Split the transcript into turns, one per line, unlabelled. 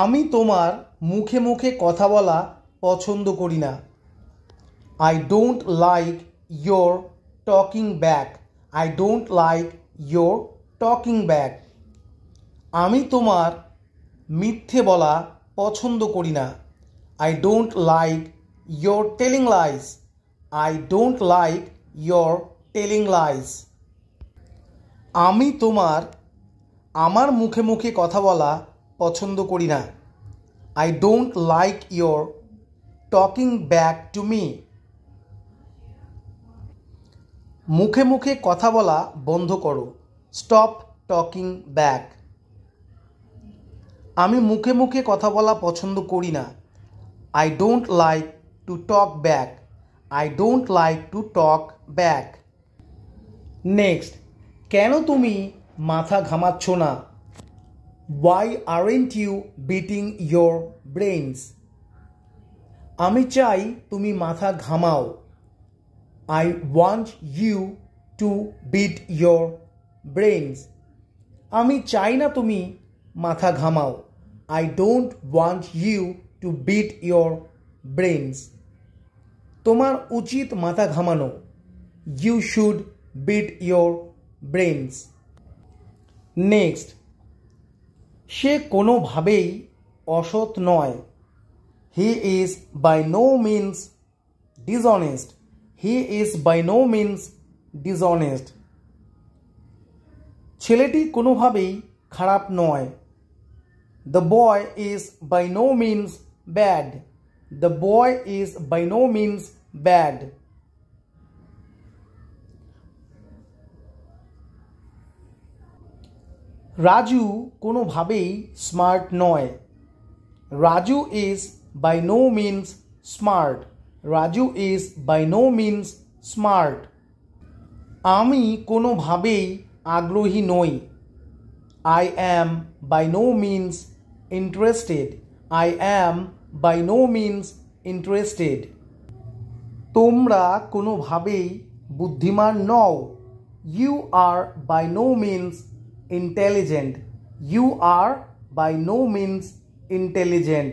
আমি তোমার মুখে মুখে কথা বলা পছন্দ করি না। I don't like your talking back. I don't like your talking back. আমি তোমার মিথ্যে বলা পছন্দ করি না। I don't like your telling lies. I don't like your telling lies. আমি আমার মুখে মুখে কথা বলা পছন্দ করি না। I don't like your talking back to me. মুখে মুখে কথা বলা বন্ধ করো। Stop talking back. আমি মুখে মুখে কথা বলা পছন্দ করি না। I don't like to talk back. I don't like to talk back. Next, কেন তুমি মাথা ঘামাচ্ছ না? Why aren't you beating your brains? আমি চাই তুমি মাথা ঘামাও। I want you to beat your brains. আমি চাই না তুমি মাথা ঘামাও। I don't want you to beat your brains. তোমার উচিত মাথা ঘামানো। You should beat your brains. Next, সে কোনোভাবেই অসৎ নয়। He is by no means dishonest. He is by no means dishonest. ছেলেটি কোনোভাবেই খারাপ নয়। The boy is by no means bad. The boy is by no means bad. Raju কোনোভাবেই smart নয়। Raju is by no means smart. Raju is by no means smart. আমি কোনোভাবেই আগ্রহী নই। I am by no means interested. I am by no means interested. তোমরা কোনোভাবেই বুদ্ধিমান নও। You are by no means intelligent. You are by no means intelligent.